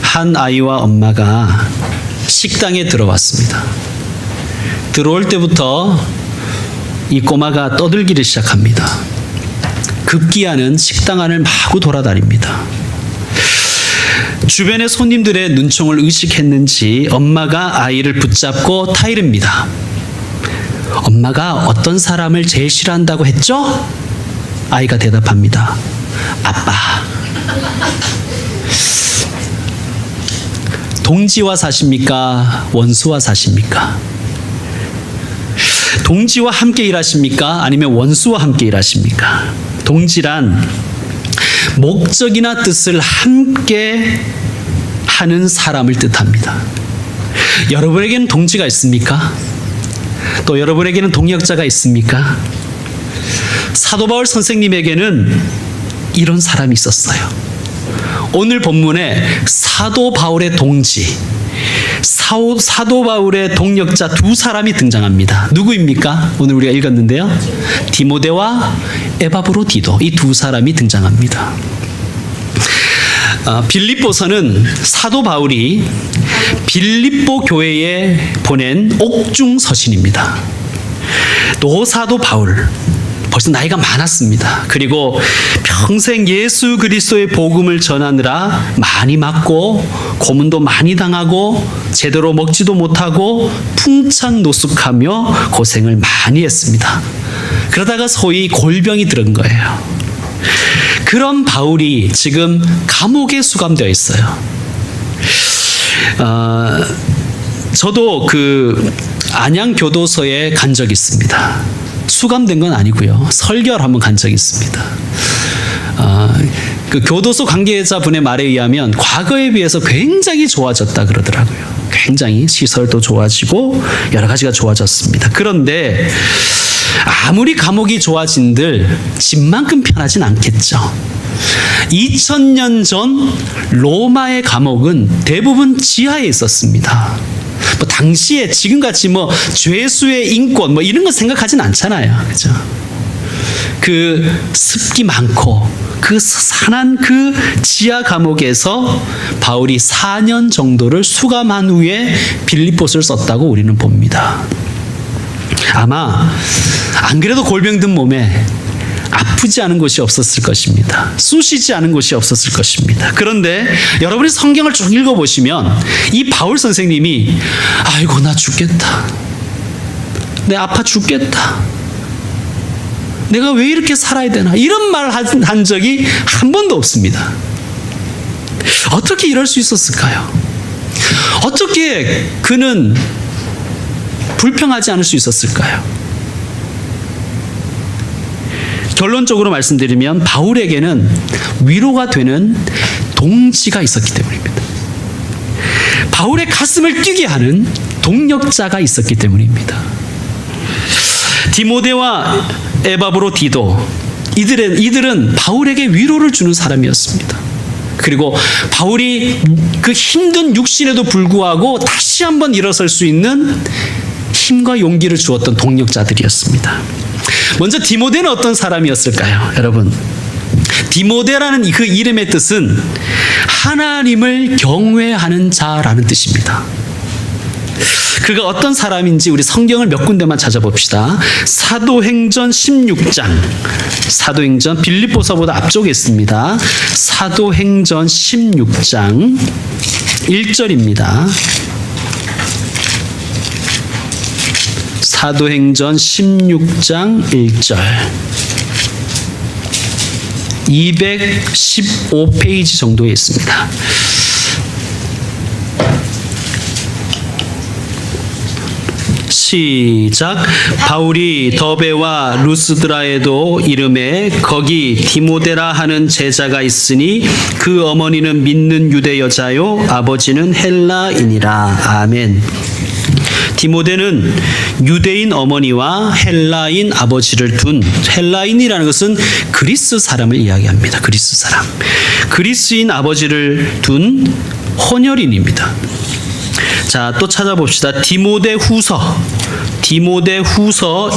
한 아이와 엄마가 식당에 들어왔습니다. 들어올 때부터 이 꼬마가 떠들기를 시작합니다. 급기야는 식당 안을 마구 돌아다닙니다. 주변의 손님들의 눈총을 의식했는지 엄마가 아이를 붙잡고 타이릅니다. 엄마가 어떤 사람을 제일 싫어한다고 했죠? 아이가 대답합니다. 아빠. 동지와 사십니까? 원수와 사십니까? 동지와 함께 일하십니까? 아니면 원수와 함께 일하십니까? 동지란 목적이나 뜻을 함께 하는 사람을 뜻합니다. 여러분에게는 동지가 있습니까? 또 여러분에게는 동역자가 있습니까? 사도 바울 선생님에게는 이런 사람이 있었어요. 오늘 본문에 사도 바울의 동지, 사도 바울의 동역자 두 사람이 등장합니다. 누구입니까? 오늘 우리가 읽었는데요. 디모데와 에바브로디도, 이 두 사람이 등장합니다. 빌립보서는 사도 바울이 빌립보 교회에 보낸 옥중 서신입니다. 또 사도 바울 벌써 나이가 많았습니다. 그리고 평생 예수 그리스도의 복음을 전하느라 많이 맞고 고문도 많이 당하고 제대로 먹지도 못하고 풍찬노숙하며 고생을 많이 했습니다. 그러다가 소위 골병이 들은 거예요. 그런 바울이 지금 감옥에 수감되어 있어요. 저도 그 안양교도소에 간 적이 있습니다. 수감된 건 아니고요. 설교를 한번 간 적이 있습니다. 그 교도소 관계자분의 말에 의하면 과거에 비해서 굉장히 좋아졌다 그러더라고요. 굉장히 시설도 좋아지고 여러 가지가 좋아졌습니다. 그런데 아무리 감옥이 좋아진들 집만큼 편하진 않겠죠. 2000년 전 로마의 감옥은 대부분 지하에 있었습니다. 당시에 지금같이 죄수의 인권 이런 거 생각하진 않잖아요. 그죠? 그 습기 많고 그 산한 그 지하 감옥에서 바울이 4년 정도를 수감한 후에 빌립보서를 썼다고 우리는 봅니다. 아마 안 그래도 골병든 몸에 아프지 않은 곳이 없었을 것입니다. 쑤시지 않은 곳이 없었을 것입니다. 그런데 여러분이 성경을 쭉 읽어보시면 이 바울 선생님이 아이고 나 죽겠다. 내 아파 죽겠다. 내가 왜 이렇게 살아야 되나. 이런 말 한 적이 한 번도 없습니다. 어떻게 이럴 수 있었을까요? 어떻게 그는 불평하지 않을 수 있었을까요? 결론적으로 말씀드리면 바울에게는 위로가 되는 동지가 있었기 때문입니다. 바울의 가슴을 뛰게 하는 동역자가 있었기 때문입니다. 디모데와 에바브로디도 이들은 바울에게 위로를 주는 사람이었습니다. 그리고 바울이 그 힘든 육신에도 불구하고 다시 한번 일어설 수 있는 힘과 용기를 주었던 동역자들이었습니다. 먼저 디모데는 어떤 사람이었을까요? 여러분, 디모데라는 그 이름의 뜻은 하나님을 경외하는 자라는 뜻입니다. 그가 어떤 사람인지 우리 성경을 몇 군데만 찾아봅시다. 사도행전 16장, 사도행전 빌립보서보다 앞쪽에 있습니다. 사도행전 16장 1절입니다. 사도행전 16장 1절 215페이지 정도에 있습니다. 시작. 바울이 더베와 루스드라에도 이름에 거기 디모데라 하는 제자가 있으니 그 어머니는 믿는 유대 여자요 아버지는 헬라인이라. 아멘. 디모데는 유대인 어머니와 헬라인 아버지를 둔, 헬라인이라는 것은 그리스 사람을 이야기합니다. 그리스 사람. 그리스인 아버지를 둔 혼혈인입니다. 자, 또 찾아봅시다. 디모데 후서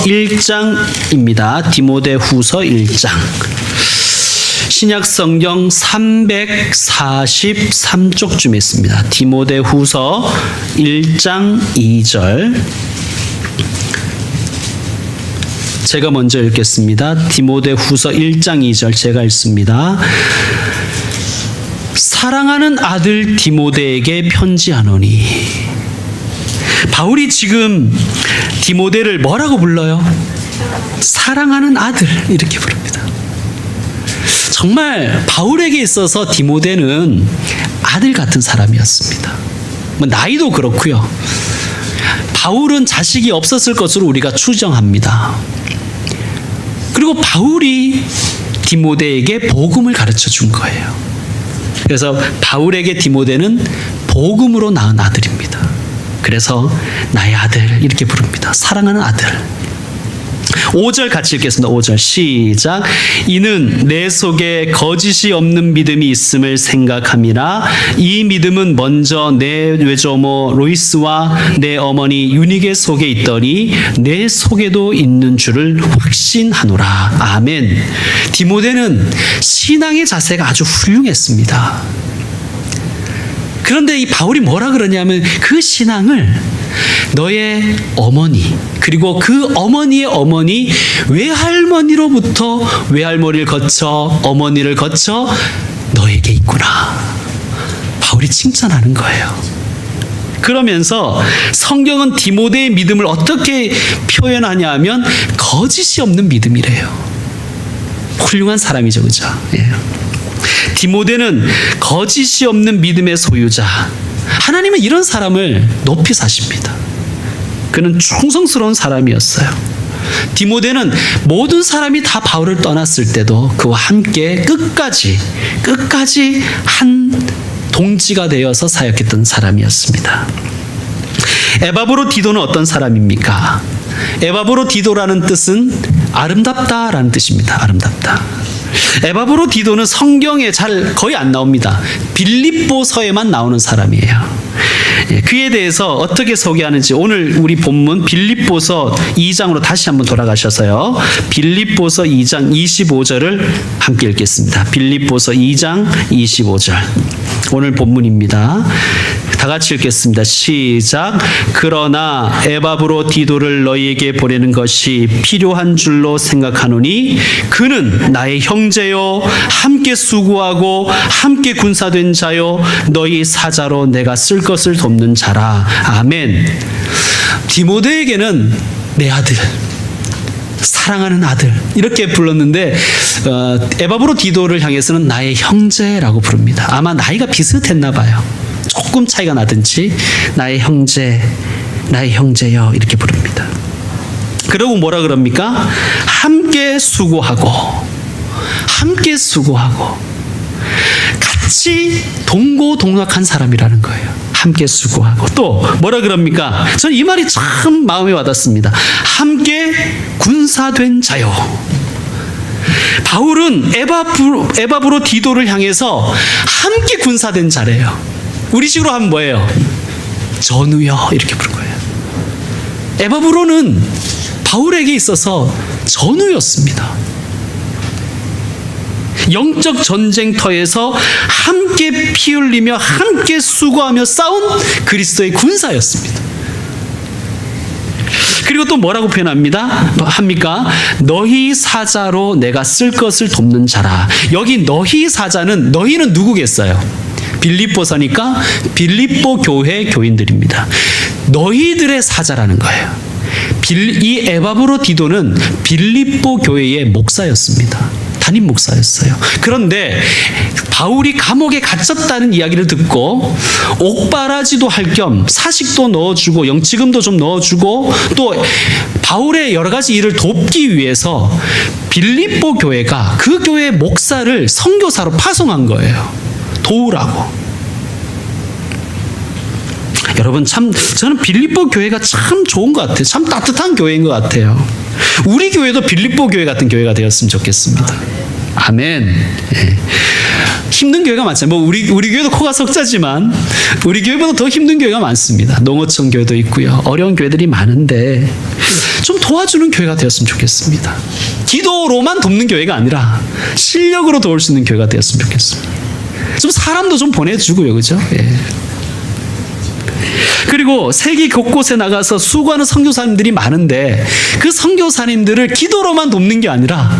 1장입니다. 디모데 후서 1장. 신약 성경 343쪽쯤에 있습니다. 디모데후서 1장 2절. 제가 먼저 읽겠습니다. 디모데후서 1장 2절 제가 읽습니다. 사랑하는 아들 디모데에게 편지하노니. 바울이 지금 디모데를 뭐라고 불러요? 사랑하는 아들 이렇게 부릅니다. 정말 바울에게 있어서 디모데는 아들 같은 사람이었습니다. 뭐 나이도 그렇고요. 바울은 자식이 없었을 것으로 우리가 추정합니다. 그리고 바울이 디모데에게 복음을 가르쳐 준 거예요. 그래서 바울에게 디모데는 복음으로 낳은 아들입니다. 그래서 나의 아들 이렇게 부릅니다. 사랑하는 아들. 5절 같이 읽겠습니다. 5절 시작. 이는 내 속에 거짓이 없는 믿음이 있음을 생각함이라. 이 믿음은 먼저 내 외조모 로이스와 내 어머니 유니게 속에 있더니 내 속에도 있는 줄을 확신하노라. 아멘. 디모데는 신앙의 자세가 아주 훌륭했습니다. 그런데 이 바울이 뭐라 그러냐면 그 신앙을 너의 어머니 그리고 그 어머니의 어머니 외할머니로부터 외할머니를 거쳐 어머니를 거쳐 너에게 있구나. 바울이 칭찬하는 거예요. 그러면서 성경은 디모데의 믿음을 어떻게 표현하냐 하면 거짓이 없는 믿음이래요. 훌륭한 사람이죠. 그죠? 예. 디모데는 거짓이 없는 믿음의 소유자. 하나님은 이런 사람을 높이 사십니다. 그는 충성스러운 사람이었어요. 디모데는 모든 사람이 다 바울을 떠났을 때도 그와 함께 끝까지 한 동지가 되어서 사역했던 사람이었습니다. 에바브로디도는 어떤 사람입니까? 에바브로디도라는 뜻은 아름답다라는 뜻입니다. 아름답다. 에바브로디도는 성경에 거의 안 나옵니다. 빌립보서에만 나오는 사람이에요. 그에 대해서 어떻게 소개하는지 오늘 우리 본문 빌립보서 2장으로 다시 한번 돌아가셔서요. 빌립보서 2장 25절을 함께 읽겠습니다. 빌립보서 2장 25절. 오늘 본문입니다. 다 같이 읽겠습니다. 시작. 그러나 에바브로디도를 너희에게 보내는 것이 필요한 줄로 생각하노니 그는 나의 형제요 함께 수고하고 함께 군사된 자요 너희 사자로 내가 쓸 것을 돕는 자라. 아멘. 디모데에게는 내 아들, 사랑하는 아들 이렇게 불렀는데 에바브로디도를 향해서는 나의 형제라고 부릅니다. 아마 나이가 비슷했나 봐요. 조금 차이가 나든지 나의 형제, 나의 형제여 이렇게 부릅니다. 그러고 뭐라 그럽니까? 함께 수고하고 같이 동고동락한 사람이라는 거예요. 함께 수고하고 또 뭐라 그럽니까? 저는 이 말이 참 마음에 와닿습니다. 함께 군사된 자요. 바울은 에바브로디도를 향해서 함께 군사된 자래요. 우리식으로 하면 뭐예요? 전우여 이렇게 부른 거예요. 에바브로는 바울에게 있어서 전우였습니다. 영적 전쟁터에서 함께 피 흘리며 함께 수고하며 싸운 그리스도의 군사였습니다. 그리고 또 뭐라고 표현합니다? 너희 사자로 내가 쓸 것을 돕는 자라. 여기 너희 사자는 너희는 누구겠어요? 빌립보서니까 빌립보 교회 교인들입니다. 너희들의 사자라는 거예요. 이 에바브로디도는 빌립보 교회의 목사였습니다. 담임 목사였어요. 그런데 바울이 감옥에 갇혔다는 이야기를 듣고 옥바라지도 할 겸 사식도 넣어주고 영치금도 좀 넣어주고 또 바울의 여러 가지 일을 돕기 위해서 빌립보 교회가 그 교회의 목사를 선교사로 파송한 거예요. 도우라고. 여러분 저는 빌립보 교회가 참 좋은 것 같아요. 참 따뜻한 교회인 것 같아요. 우리 교회도 빌립보 교회 같은 교회가 되었으면 좋겠습니다. 아멘. 힘든 교회가 많잖아요. 뭐 우리 교회도 코가 석자지만 우리 교회보다 더 힘든 교회가 많습니다. 농어촌 교회도 있고요. 어려운 교회들이 많은데 좀 도와주는 교회가 되었으면 좋겠습니다. 기도로만 돕는 교회가 아니라 실력으로 도울 수 있는 교회가 되었으면 좋겠습니다. 좀 사람도 좀 보내주고요, 그죠? 예. 그리고 세계 곳곳에 나가서 수고하는 선교사님들이 많은데 그 선교사님들을 기도로만 돕는 게 아니라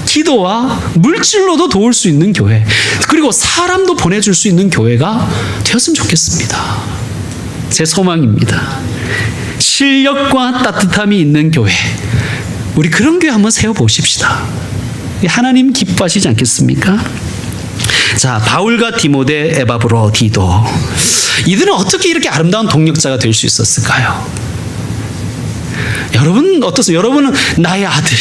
기도와 물질로도 도울 수 있는 교회, 그리고 사람도 보내줄 수 있는 교회가 되었으면 좋겠습니다. 제 소망입니다. 실력과 따뜻함이 있는 교회, 우리 그런 교회 한번 세워보십시다. 하나님 기뻐하시지 않겠습니까? 자, 바울과 디모데, 에바브로, 디도, 이들은 어떻게 이렇게 아름다운 동력자가 될 수 있었을까요? 여러분 어떠세요? 여러분은 나의 아들,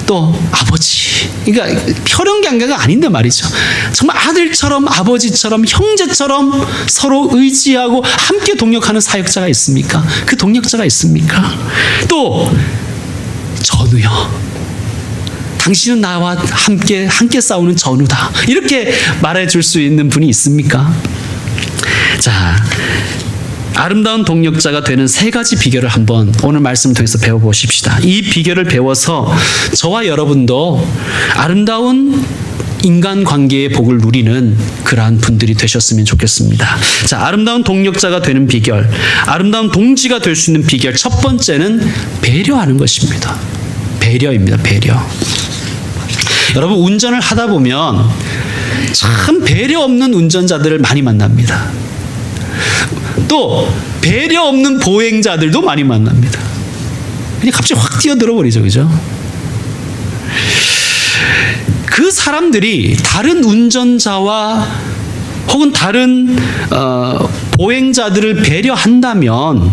또 아버지, 그러니까 혈연관계가 아닌데 말이죠. 정말 아들처럼, 아버지처럼, 형제처럼 서로 의지하고 함께 동력하는 사역자가 있습니까? 그 동력자가 있습니까? 또 전우요, 당신은 나와 함께 싸우는 전우다, 이렇게 말해줄 수 있는 분이 있습니까? 자, 아름다운 동력자가 되는 세 가지 비결을 한번 오늘 말씀을 통해서 배워보십시다. 이 비결을 배워서 저와 여러분도 아름다운 인간관계의 복을 누리는 그러한 분들이 되셨으면 좋겠습니다. 자, 아름다운 동력자가 되는 비결, 아름다운 동지가 될 수 있는 비결, 첫 번째는 배려하는 것입니다. 배려입니다. 배려. 여러분, 운전을 하다 보면 참 배려 없는 운전자들을 많이 만납니다. 또 배려 없는 보행자들도 많이 만납니다. 그냥 갑자기 확 뛰어들어 버리죠, 그죠? 그 사람들이 다른 운전자와 혹은 다른 보행자들을 배려한다면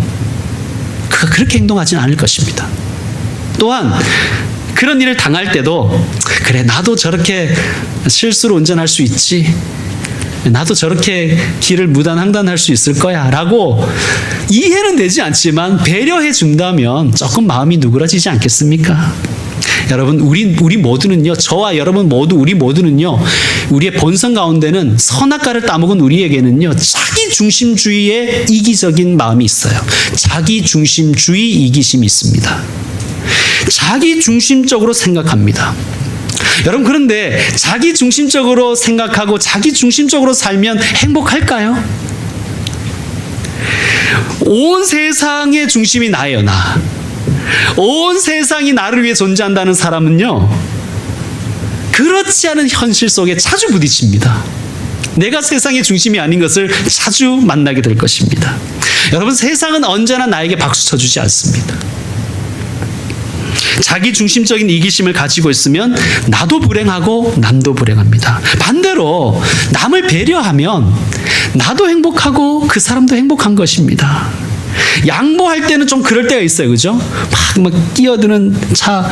그가 그렇게 행동하지는 않을 것입니다. 또한 그런 일을 당할 때도, 그래, 나도 저렇게 실수로 운전할 수 있지, 나도 저렇게 길을 무단횡단할 수 있을 거야 라고 이해는 되지 않지만 배려해 준다면 조금 마음이 누그러지지 않겠습니까? 여러분, 우리 모두는요, 저와 여러분 모두, 우리 모두는요, 우리의 본성 가운데는 선악과를 따먹은 우리에게는요, 자기중심주의의 이기적인 마음이 있어요. 자기중심주의 이기심이 있습니다. 자기중심적으로 생각합니다. 여러분, 그런데 자기중심적으로 생각하고 자기중심적으로 살면 행복할까요? 온 세상의 중심이 나예요, 나. 온 세상이 나를 위해 존재한다는 사람은요, 그렇지 않은 현실 속에 자주 부딪힙니다. 내가 세상의 중심이 아닌 것을 자주 만나게 될 것입니다. 여러분, 세상은 언제나 나에게 박수 쳐주지 않습니다. 자기 중심적인 이기심을 가지고 있으면 나도 불행하고 남도 불행합니다. 반대로 남을 배려하면 나도 행복하고 그 사람도 행복한 것입니다. 양보할 때는 좀 그럴 때가 있어요, 그죠? 막 끼어드는 차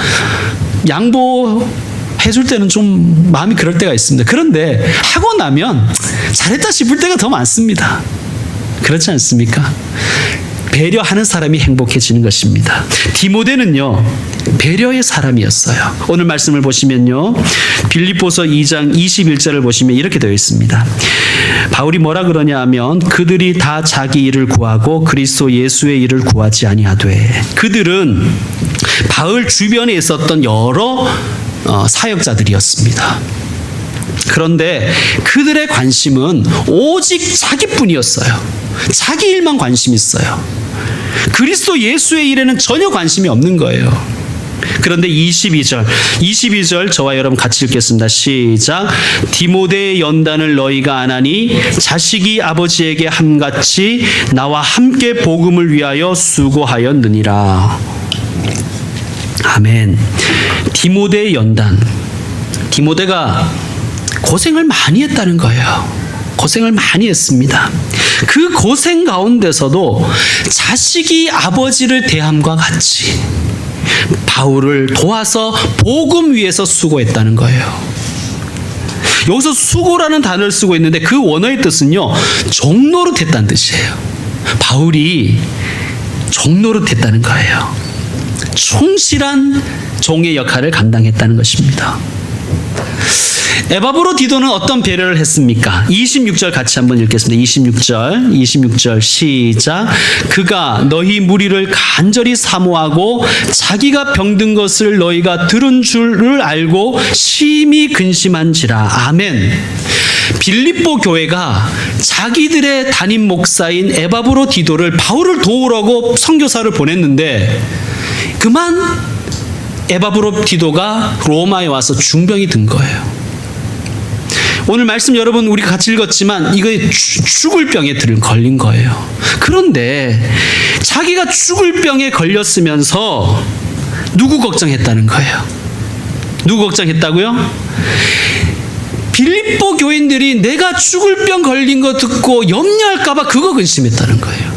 양보해줄 때는 좀 마음이 그럴 때가 있습니다. 그런데 하고 나면 잘했다 싶을 때가 더 많습니다. 그렇지 않습니까? 배려하는 사람이 행복해지는 것입니다. 디모데는요, 배려의 사람이었어요. 오늘 말씀을 보시면요, 빌립보서 2장 21절을 보시면 이렇게 되어 있습니다. 바울이 뭐라 그러냐 하면, 그들이 다 자기 일을 구하고 그리스도 예수의 일을 구하지 아니하되. 그들은 바울 주변에 있었던 여러 사역자들이었습니다. 그런데 그들의 관심은 오직 자기뿐이었어요. 자기 일만 관심 있어요. 그리스도 예수의 일에는 전혀 관심이 없는 거예요. 그런데 22절 저와 여러분 같이 읽겠습니다. 시작. 디모데의 연단을 너희가 아나니 자식이 아버지에게 함같이 나와 함께 복음을 위하여 수고하였느니라. 아멘. 디모데의 연단. 디모데가 고생을 많이 했다는 거예요. 고생을 많이 했습니다. 그 고생 가운데서도 자식이 아버지를 대함과 같이 바울을 도와서 복음 위해서 수고했다는 거예요. 여기서 수고라는 단어를 쓰고 있는데 그 원어의 뜻은요, 종노릇했다는 뜻이에요. 바울이 종노릇했다는 거예요. 충실한 종의 역할을 감당했다는 것입니다. 에바브로디도는 어떤 배려를 했습니까? 26절 같이 한번 읽겠습니다. 26절 시작. 그가 너희 무리를 간절히 사모하고 자기가 병든 것을 너희가 들은 줄을 알고 심히 근심한지라. 아멘. 빌립보 교회가 자기들의 담임 목사인 에바브로디도를 바울을 도우라고 선교사를 보냈는데 그만 에바브로디도가 로마에 와서 중병이 든 거예요. 오늘 말씀 여러분 우리가 같이 읽었지만 이거 죽을 병에 걸린 거예요. 그런데 자기가 죽을 병에 걸렸으면서 누구 걱정했다는 거예요? 누구 걱정했다고요? 빌립보 교인들이 내가 죽을 병 걸린 거 듣고 염려할까 봐 그거 근심했다는 거예요.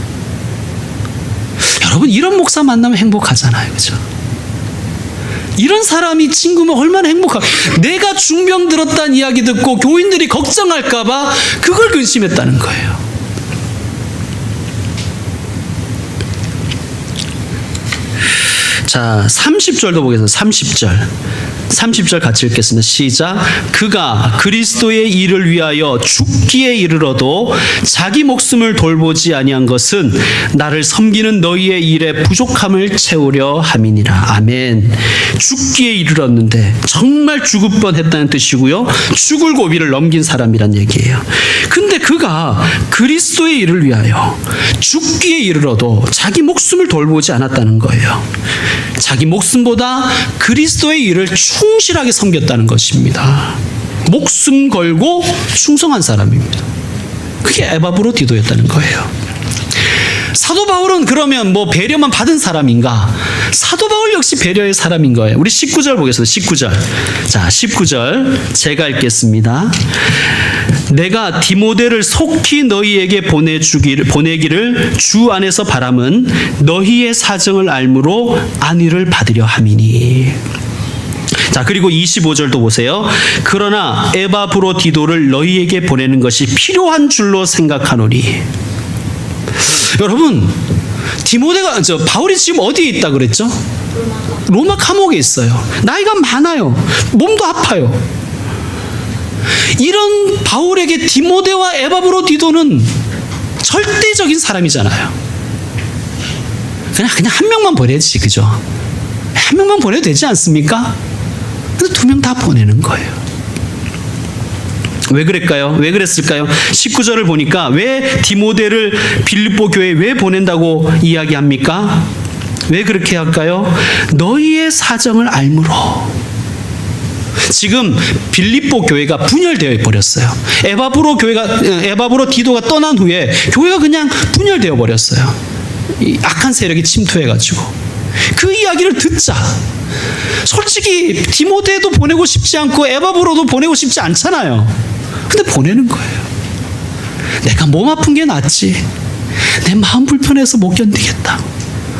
여러분 이런 목사 만나면 행복하잖아요. 그죠? 이런 사람이 친구면 얼마나 행복할까. 내가 중병 들었다는 이야기 듣고 교인들이 걱정할까 봐 그걸 근심했다는 거예요. 자, 30절도 보겠습니다. 30절 같이 읽겠습니다. 시작. 그가 그리스도의 일을 위하여 죽기에 이르러도 자기 목숨을 돌보지 아니한 것은 나를 섬기는 너희의 일에 부족함을 채우려 함이니라. 아멘. 죽기에 이르렀는데 정말 죽을 뻔했다는 뜻이고요. 죽을 고비를 넘긴 사람이란 얘기예요. 근데 그가 그리스도의 일을 위하여 죽기에 이르러도 자기 목숨을 돌보지 않았다는 거예요. 자기 목숨보다 그리스도의 일을 충실하게 섬겼다는 것입니다. 목숨 걸고 충성한 사람입니다. 그게 에바브로디도였다는 거예요. 사도 바울은 그러면 뭐 배려만 받은 사람인가? 사도 바울 역시 배려의 사람인 거예요. 우리 19절 보겠습니다. 19절. 자, 19절 제가 읽겠습니다. 내가 디모데를 속히 너희에게 보내기를 주 안에서 바람은 너희의 사정을 알므로 안위를 받으려 함이니. 자, 그리고 25절도 보세요. 그러나 에바브로디도를 너희에게 보내는 것이 필요한 줄로 생각하노니. 여러분, 바울이 지금 어디에 있다 그랬죠? 로마 감옥에 있어요. 나이가 많아요. 몸도 아파요. 이런 바울에게 디모데와 에바브로디도는 절대적인 사람이잖아요. 그냥 한 명만 보내지, 그죠? 한 명만 보내도 되지 않습니까? 근데 두 명 다 보내는 거예요. 왜 그랬을까요? 19절을 보니까 왜 디모데를 빌립보 교회에 왜 보낸다고 이야기합니까? 왜 그렇게 할까요? 너희의 사정을 알므로. 지금 빌립보 교회가 분열되어 버렸어요. 에바브로디도가 떠난 후에 교회가 그냥 분열되어 버렸어요. 이 악한 세력이 침투해가지고. 그 이야기를 듣자. 솔직히 디모데도 보내고 싶지 않고 에바브로도 보내고 싶지 않잖아요. 근데 보내는 거예요. 내가 몸 아픈 게 낫지. 내 마음 불편해서 못 견디겠다.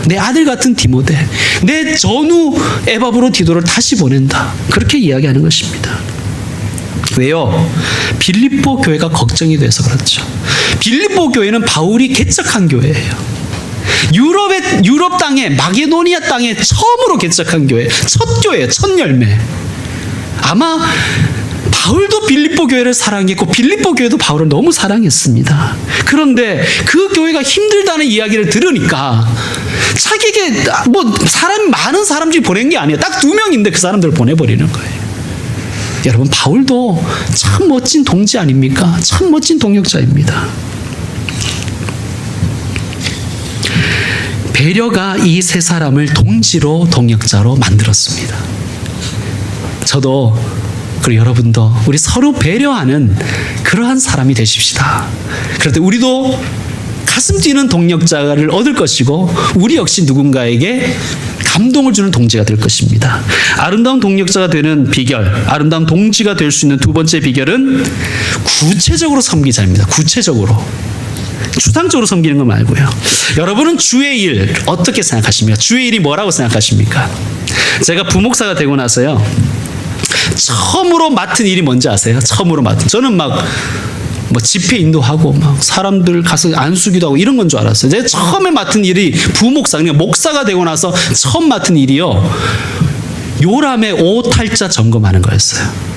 내 아들 같은 디모데, 내 전우 에바브로디도를 다시 보낸다. 그렇게 이야기하는 것입니다. 왜요? 빌립보 교회가 걱정이 돼서 그렇죠. 빌립보 교회는 바울이 개척한 교회예요. 유럽 땅에, 마게도니아 땅에 처음으로 개척한 교회, 첫 교회예요. 첫 열매. 아마 바울도 빌립보 교회를 사랑했고 빌립보 교회도 바울을 너무 사랑했습니다. 그런데 그 교회가 힘들다는 이야기를 들으니까 자기에게 많은 사람 중에 보낸 게 아니에요. 딱 2명인데 그 사람들을 보내버리는 거예요. 여러분, 바울도 참 멋진 동지 아닙니까? 참 멋진 동역자입니다. 배려가 이 세 사람을 동지로 동역자로 만들었습니다. 저도 그리고 여러분도 우리 서로 배려하는 그러한 사람이 되십시다. 그런데 우리도 가슴 뛰는 동역자를 얻을 것이고 우리 역시 누군가에게 감동을 주는 동지가 될 것입니다. 아름다운 동역자가 되는 비결, 아름다운 동지가 될 수 있는 두 번째 비결은 구체적으로 섬기자입니다. 구체적으로. 추상적으로 섬기는 거 말고요. 여러분은 주의 일 어떻게 생각하십니까? 주의 일이 뭐라고 생각하십니까? 제가 부목사가 되고 나서요, 처음으로 맡은 일이 뭔지 아세요? 저는 집회 인도하고 사람들 가서 안수기도 하고 이런 건 줄 알았어요. 제가 처음에 맡은 일이 부목사, 그러니까 목사가 되고 나서 처음 맡은 일이요, 요람의 오탈자 점검하는 거였어요.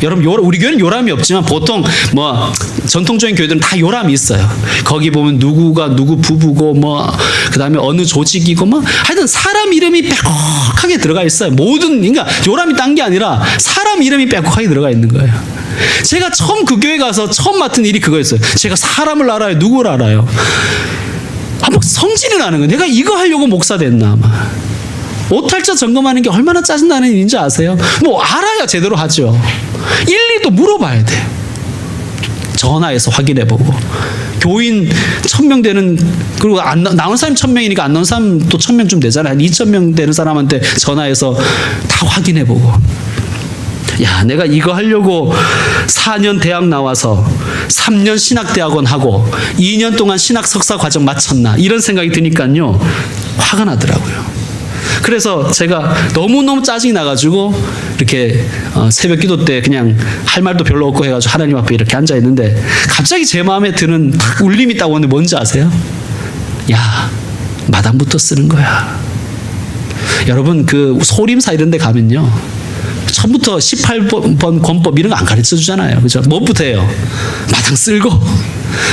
여러분 우리 교회는 요람이 없지만 보통 뭐 전통적인 교회들은 다 요람이 있어요. 거기 보면 누구가 누구 부부고 뭐 그다음에 어느 조직이고 뭐 하여튼 사람 이름이 빼곡하게 들어가 있어요. 모든 그러니까 요람이 딴 게 아니라 사람 이름이 빼곡하게 들어가 있는 거예요. 제가 처음 그 교회 가서 처음 맡은 일이 그거였어요. 제가 사람을 알아요. 누구를 알아요. 뭐 성질이 나는 거예요. 내가 이거 하려고 목사 됐나 아마. 오탈자 점검하는 게 얼마나 짜증나는 일인지 아세요? 뭐 알아야 제대로 하죠. 일일이 또 물어봐야 돼. 전화해서 확인해보고. 교인 1000명 되는, 그리고 나온 사람이 1000명이니까 안 나온 사람 또 1000명쯤 되잖아요. 한 2000명 되는 사람한테 전화해서 다 확인해보고. 야, 내가 이거 하려고 4년 대학 나와서 3년 신학대학원 하고 2년 동안 신학 석사 과정 마쳤나 이런 생각이 드니까요 화가 나더라고요. 그래서 제가 너무너무 짜증이 나가지고 이렇게 새벽 기도 때 그냥 할 말도 별로 없고 해가지고 하나님 앞에 이렇게 앉아있는데 갑자기 제 마음에 드는 딱 울림이 딱 오는데 뭔지 아세요? 야, 마당부터 쓰는 거야. 여러분 그 소림사 이런 데 가면요 처음부터 18번 권법 이런 거 안 가르쳐 주잖아요. 그죠? 뭐부터 해요? 마당 쓸고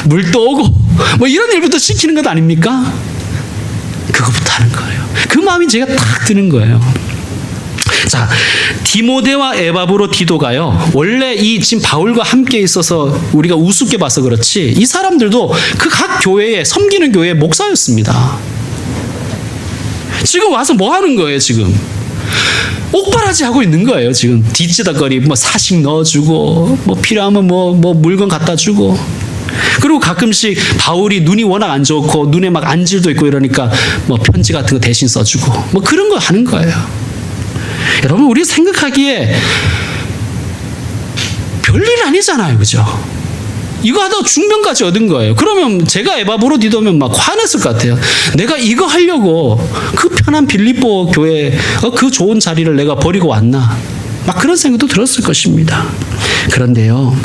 물 떠오고 뭐 이런 일부터 시키는 것 아닙니까? 그거부터 하는 거예요. 그 마음이 제가 딱 드는 거예요. 자, 디모데와 에바브로 디도가요. 원래 이 지금 바울과 함께 있어서 우리가 우습게 봐서 그렇지 이 사람들도 그 각 교회에 섬기는 교회의 목사였습니다. 지금 와서 뭐 하는 거예요, 지금? 옥바라지 하고 있는 거예요, 지금. 뒤치다거리 뭐 사식 넣어주고 뭐 필요하면 뭐 물건 갖다 주고. 그리고 가끔씩 바울이 눈이 워낙 안 좋고 눈에 막 안질도 있고 이러니까 뭐 편지 같은 거 대신 써주고 뭐 그런 거 하는 거예요. 여러분 우리 생각하기에 별일 아니잖아요, 그죠? 이거 하다가 중병까지 얻은 거예요. 그러면 제가 에바브로 디도면 막 화냈을 것 같아요. 내가 이거 하려고 그 편한 빌립보 교회 그 좋은 자리를 내가 버리고 왔나? 막 그런 생각도 들었을 것입니다. 그런데요,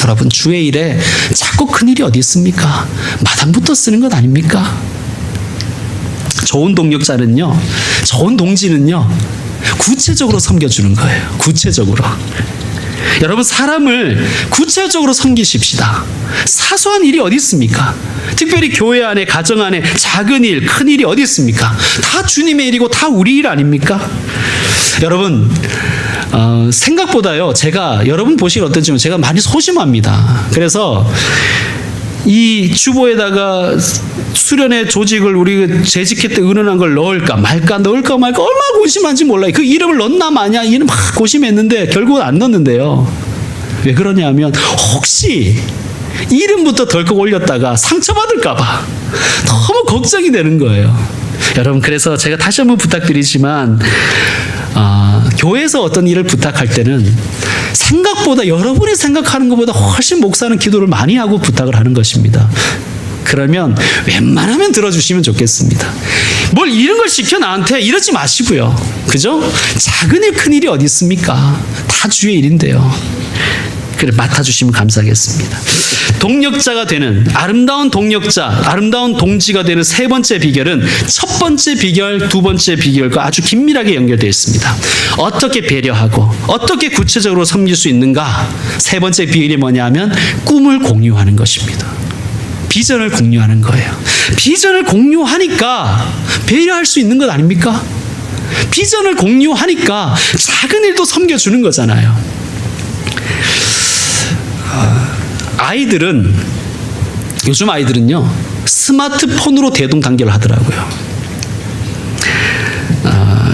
여러분 주의 일에 자꾸 큰일이 어디 있습니까? 마당부터 쓰는 것 아닙니까? 좋은 동력자는요, 좋은 동지는요, 구체적으로 섬겨주는 거예요. 구체적으로. 여러분 사람을 구체적으로 섬기십시다. 사소한 일이 어디 있습니까? 특별히 교회 안에, 가정 안에 작은 일, 큰 일이 어디 있습니까? 다 주님의 일이고 다 우리 일 아닙니까? 여러분 생각보다요, 제가 여러분 보시기 어떤지 제가 많이 소심합니다. 그래서 이 주보에다가 수련회 조직을 우리 재직회 때 은은한 걸 넣을까 말까 얼마나 고심한지 몰라요. 그 이름을 넣나 마냐 이름 막 고심했는데 결국은 안 넣었는데요. 왜 그러냐면 혹시 이름부터 덜컥 올렸다가 상처받을까 봐 너무 걱정이 되는 거예요. 여러분 그래서 제가 다시 한번 부탁드리지만 교회에서 어떤 일을 부탁할 때는 생각보다 여러분이 생각하는 것보다 훨씬 목사는 기도를 많이 하고 부탁을 하는 것입니다. 그러면 웬만하면 들어주시면 좋겠습니다. 뭘 이런 걸 시켜 나한테 이러지 마시고요. 그죠? 작은 일 큰 일이 어디 있습니까? 다 주의 일인데요. 그래 맡아주시면 감사하겠습니다. 동력자가 되는 아름다운 동력자, 아름다운 동지가 되는 세 번째 비결은 첫 번째 비결, 두 번째 비결과 아주 긴밀하게 연결되어 있습니다. 어떻게 배려하고 어떻게 구체적으로 섬길 수 있는가? 세 번째 비결이 뭐냐면 꿈을 공유하는 것입니다. 비전을 공유하는 거예요. 비전을 공유하니까 배려할 수 있는 것 아닙니까? 비전을 공유하니까 작은 일도 섬겨주는 거잖아요. 요즘 아이들은요 스마트폰으로 대동단결을 하더라고요.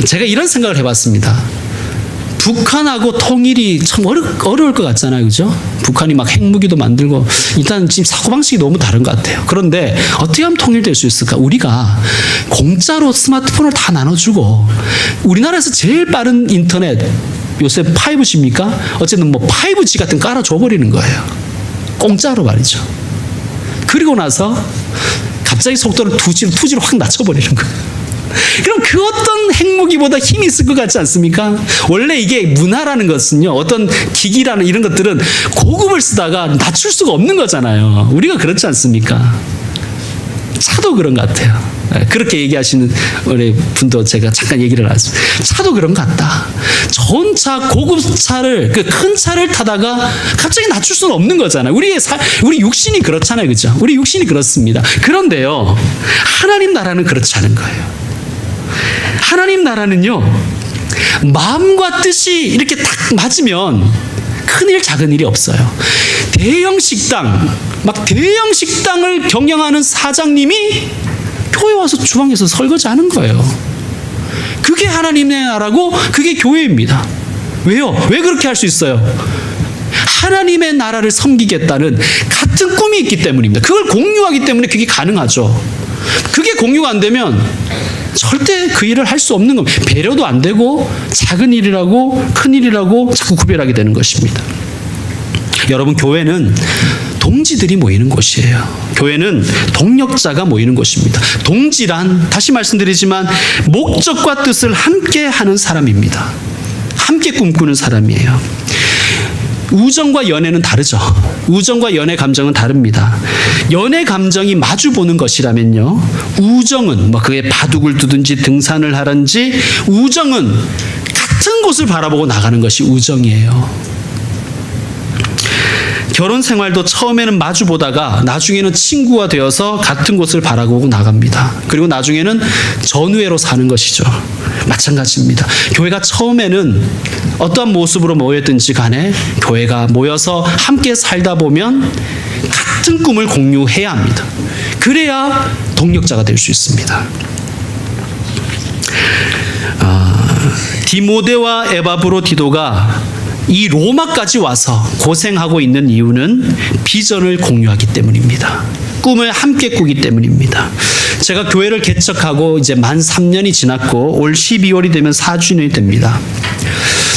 제가 이런 생각을 해봤습니다. 북한하고 통일이 참 어려울 것 같잖아요, 그죠? 북한이 막 핵무기도 만들고 일단 지금 사고방식이 너무 다른 것 같아요. 그런데 어떻게 하면 통일될 수 있을까? 우리가 공짜로 스마트폰을 다 나눠주고 우리나라에서 제일 빠른 인터넷 요새 5G입니까? 어쨌든 뭐 5G 같은 거 깔아줘버리는 거예요. 공짜로 말이죠. 그리고 나서 갑자기 속도를 2G로 확 낮춰버리는 거예요. 그럼 그 어떤 핵무기보다 힘이 있을 것 같지 않습니까? 원래 이게 문화라는 것은요, 어떤 기기라는 이런 것들은 고급을 쓰다가 낮출 수가 없는 거잖아요. 우리가 그렇지 않습니까? 차도 그런 것 같아요. 그렇게 얘기하시는 우리 분도 제가 잠깐 얘기를 나눴습니다. 차도 그런 것 같다. 좋은 차, 고급 차를, 그 큰 차를 타다가 갑자기 낮출 수는 없는 거잖아요. 우리 육신이 그렇잖아요. 그죠? 우리 육신이 그렇습니다. 그런데요, 하나님 나라는 그렇지 않은 거예요. 하나님 나라는요, 마음과 뜻이 이렇게 딱 맞으면 큰일 작은 일이 없어요. 대형 식당을 경영하는 사장님이 교회 와서 주방에서 설거지하는 거예요. 그게 하나님의 나라고 그게 교회입니다. 왜요? 왜 그렇게 할 수 있어요? 하나님의 나라를 섬기겠다는 같은 꿈이 있기 때문입니다. 그걸 공유하기 때문에 그게 가능하죠. 그게 공유가 안 되면 절대 그 일을 할 수 없는 겁니다. 배려도 안 되고 작은 일이라고 큰 일이라고 자꾸 구별하게 되는 것입니다. 여러분, 교회는 동지들이 모이는 곳이에요. 교회는 동력자가 모이는 곳입니다. 동지란, 다시 말씀드리지만, 목적과 뜻을 함께 하는 사람입니다. 함께 꿈꾸는 사람이에요. 우정과 연애는 다르죠. 우정과 연애 감정은 다릅니다. 연애 감정이 마주 보는 것이라면요, 우정은 그게 바둑을 두든지 등산을 하든지, 우정은 같은 곳을 바라보고 나가는 것이 우정이에요. 결혼 생활도 처음에는 마주 보다가 나중에는 친구가 되어서 같은 곳을 바라보고 나갑니다. 그리고 나중에는 전우애로 사는 것이죠. 마찬가지입니다. 교회가 처음에는 어떠한 모습으로 모였든지 간에 교회가 모여서 함께 살다 보면 같은 꿈을 공유해야 합니다. 그래야 동력자가 될 수 있습니다. 디모데와 에바브로디도가 이 로마까지 와서 고생하고 있는 이유는 비전을 공유하기 때문입니다. 꿈을 함께 꾸기 때문입니다. 제가 교회를 개척하고 이제 만 3년이 지났고 올 12월이 되면 4주년이 됩니다.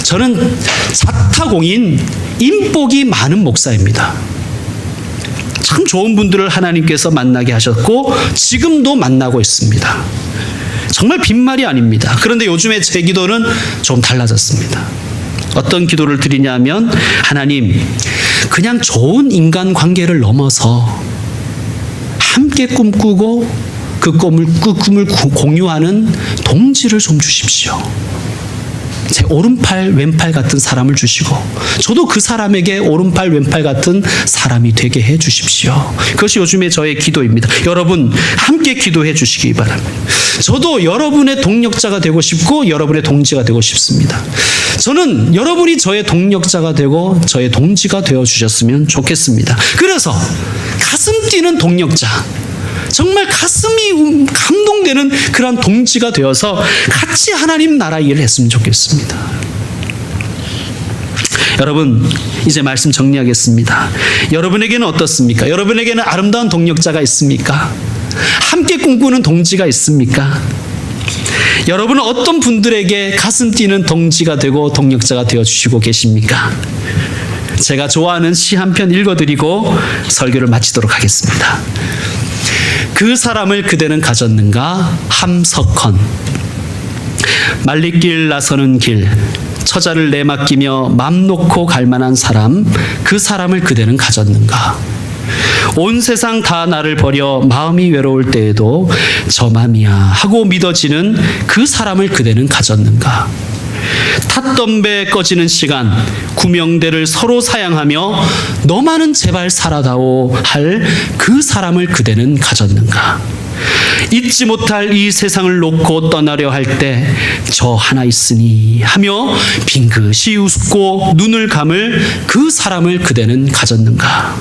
저는 자타공인 인복이 많은 목사입니다. 참 좋은 분들을 하나님께서 만나게 하셨고 지금도 만나고 있습니다. 정말 빈말이 아닙니다. 그런데 요즘에 제 기도는 좀 달라졌습니다. 어떤 기도를 드리냐면, 하나님, 그냥 좋은 인간관계를 넘어서 함께 꿈꾸고 그 꿈을 공유하는 동지를 좀 주십시오. 제 오른팔 왼팔 같은 사람을 주시고 저도 그 사람에게 오른팔 왼팔 같은 사람이 되게 해 주십시오. 그것이 요즘에 저의 기도입니다. 여러분 함께 기도해 주시기 바랍니다. 저도 여러분의 동력자가 되고 싶고 여러분의 동지가 되고 싶습니다. 저는 여러분이 저의 동력자가 되고 저의 동지가 되어 주셨으면 좋겠습니다. 그래서 가슴 뛰는 동력자, 정말 가슴이 감동되는 그런 동지가 되어서 같이 하나님 나라 일을 했으면 좋겠습니다. 여러분, 이제 말씀 정리하겠습니다. 여러분에게는 어떻습니까? 여러분에게는 아름다운 동력자가 있습니까? 함께 꿈꾸는 동지가 있습니까? 여러분은 어떤 분들에게 가슴 뛰는 동지가 되고 동력자가 되어주시고 계십니까? 제가 좋아하는 시 한 편 읽어드리고 설교를 마치도록 하겠습니다. 그 사람을 그대는 가졌는가? 함석헌. 말리길 나서는 길, 처자를 내맡기며 맘 놓고 갈 만한 사람, 그 사람을 그대는 가졌는가? 온 세상 다 나를 버려 마음이 외로울 때에도 저 맘이야 하고 믿어지는 그 사람을 그대는 가졌는가? 탔던 배 꺼지는 시간, 구명대를 서로 사양하며 너만은 제발 살아다오 할 그 사람을 그대는 가졌는가? 잊지 못할 이 세상을 놓고 떠나려 할 때 저 하나 있으니 하며 빙긋이 웃고 눈을 감을 그 사람을 그대는 가졌는가?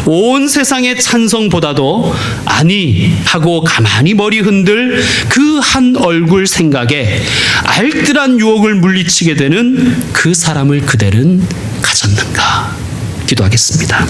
온 세상의 찬성보다도 아니 하고 가만히 머리 흔들 그 한 얼굴 생각에 알뜰한 유혹을 물리치게 되는 그 사람을 그대는 가졌는가? 기도하겠습니다.